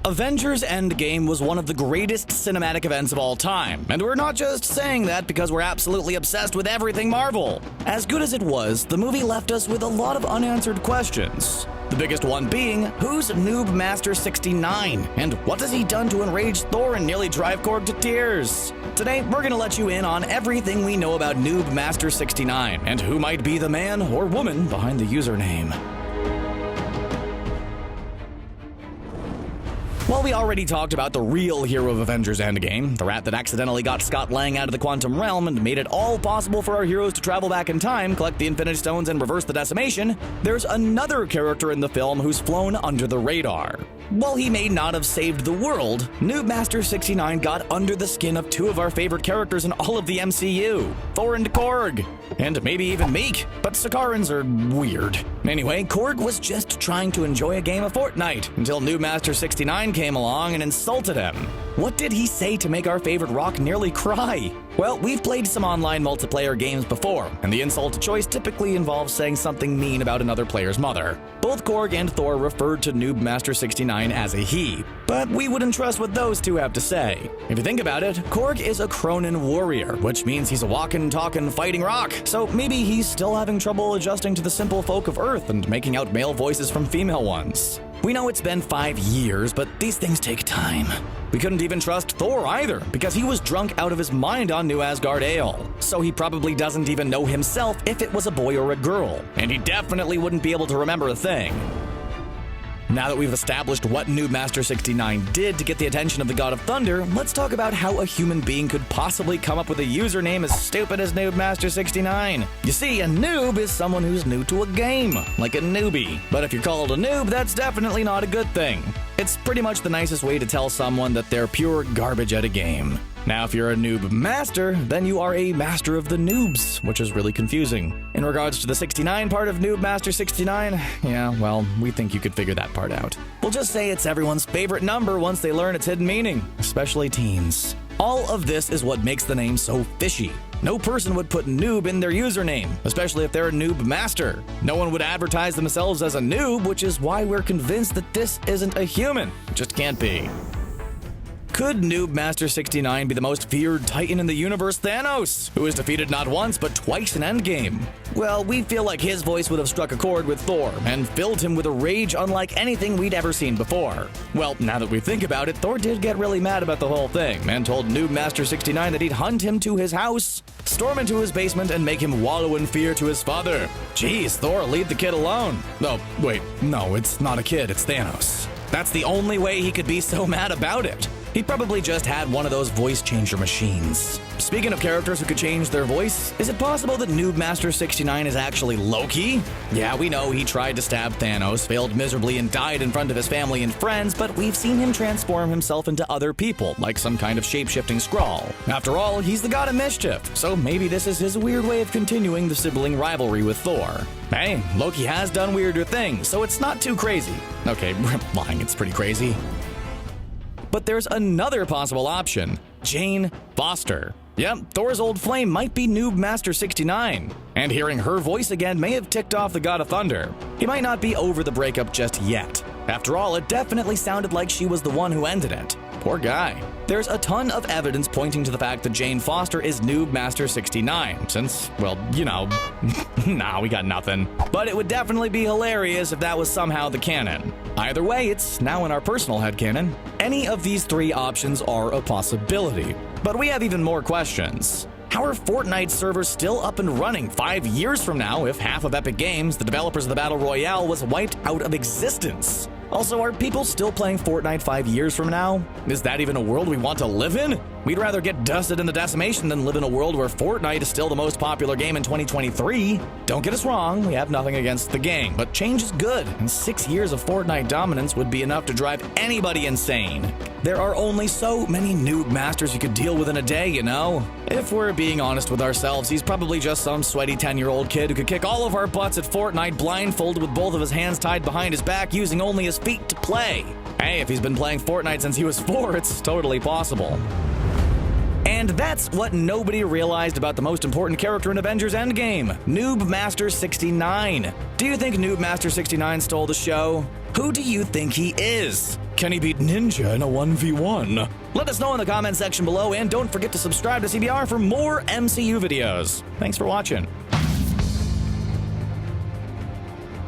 Avengers Endgame was one of the greatest cinematic events of all time, and we're not just saying that because we're absolutely obsessed with everything Marvel. As good as it was, the movie left us with a lot of unanswered questions. The biggest one being, who's NoobMaster69, and what has he done to enrage Thor and nearly drive Korg to tears? Today, we're gonna let you in on everything we know about NoobMaster69, and who might be the man or woman behind the username. While we already talked about the real hero of Avengers Endgame, the rat that accidentally got Scott Lang out of the quantum realm and made it all possible for our heroes to travel back in time, collect the Infinity Stones, and reverse the decimation, there's another character in the film who's flown under the radar. While he may not have saved the world, NoobMaster69 got under the skin of two of our favorite characters in all of the MCU, Thor and Korg. And maybe even Meek, but Sakarans are weird. Anyway, Korg was just trying to enjoy a game of Fortnite until NoobMaster69 came along and insulted him. What did he say to make our favorite rock nearly cry? Well, we've played some online multiplayer games before, and the insult choice typically involves saying something mean about another player's mother. Both Korg and Thor referred to NoobMaster69 as a he, but we wouldn't trust what those two have to say. If you think about it, Korg is a Cronin warrior, which means he's a walking, talking, fighting rock, so maybe he's still having trouble adjusting to the simple folk of Earth and making out male voices from female ones. We know it's been 5 years, but these things take time. We couldn't even trust Thor either, because he was drunk out of his mind on New Asgard Ale. So he probably doesn't even know himself if it was a boy or a girl, and he definitely wouldn't be able to remember a thing. Now that we've established what NoobMaster69 did to get the attention of the God of Thunder, let's talk about how a human being could possibly come up with a username as stupid as NoobMaster69. You see, a noob is someone who's new to a game, like a newbie. But if you're called a noob, that's definitely not a good thing. It's pretty much the nicest way to tell someone that they're pure garbage at a game. Now, if you're a noob master, then you are a master of the noobs, which is really confusing. In regards to the 69 part of NoobMaster69, yeah, well, we think you could figure that part out. We'll just say it's everyone's favorite number once they learn its hidden meaning, especially teens. All of this is what makes the name so fishy. No person would put noob in their username, especially if they're a noob master. No one would advertise themselves as a noob, which is why we're convinced that this isn't a human. It just can't be. Could NoobMaster69 be the most feared Titan in the universe, Thanos, who was defeated not once but twice in Endgame? Well, we feel like his voice would have struck a chord with Thor and filled him with a rage unlike anything we'd ever seen before. Well, now that we think about it, Thor did get really mad about the whole thing and told NoobMaster69 that he'd hunt him to his house, storm into his basement, and make him wallow in fear to his father. Jeez, Thor, leave the kid alone. Oh, wait, no, it's not a kid, it's Thanos. That's the only way he could be so mad about it. He probably just had one of those voice changer machines. Speaking of characters who could change their voice, is it possible that NoobMaster69 is actually Loki? Yeah, we know he tried to stab Thanos, failed miserably, and died in front of his family and friends, but we've seen him transform himself into other people, like some kind of shape-shifting Skrull. After all, he's the god of mischief, so maybe this is his weird way of continuing the sibling rivalry with Thor. Hey, Loki has done weirder things, so it's not too crazy. Okay, we're lying, it's pretty crazy. But there's another possible option, Jane Foster. Yep, Thor's old flame might be NoobMaster69, and hearing her voice again may have ticked off the God of Thunder. He might not be over the breakup just yet. After all, it definitely sounded like she was the one who ended it. Poor guy. There's a ton of evidence pointing to the fact that Jane Foster is NoobMaster69, since, well, you know, nah, we got nothing. But it would definitely be hilarious if that was somehow the canon. Either way, it's now in our personal headcanon. Any of these three options are a possibility. But we have even more questions. How are Fortnite servers still up and running 5 years from now if half of Epic Games, the developers of the Battle Royale, was wiped out of existence? Also, are people still playing Fortnite 5 years from now? Is that even a world we want to live in? We'd rather get dusted in the decimation than live in a world where Fortnite is still the most popular game in 2023. Don't get us wrong, we have nothing against the game, but change is good, and 6 years of Fortnite dominance would be enough to drive anybody insane. There are only so many noob masters you could deal with in a day, you know? If we're being honest with ourselves, he's probably just some sweaty 10-year-old kid who could kick all of our butts at Fortnite blindfolded with both of his hands tied behind his back using only his feet to play. Hey, if he's been playing Fortnite since he was 4, it's totally possible. And that's what nobody realized about the most important character in Avengers Endgame, NoobMaster69. Do you think NoobMaster69 stole the show? Who do you think he is? Can he beat Ninja in a 1v1? Let us know in the comment section below, and don't forget to subscribe to CBR for more MCU videos. Thanks for watching.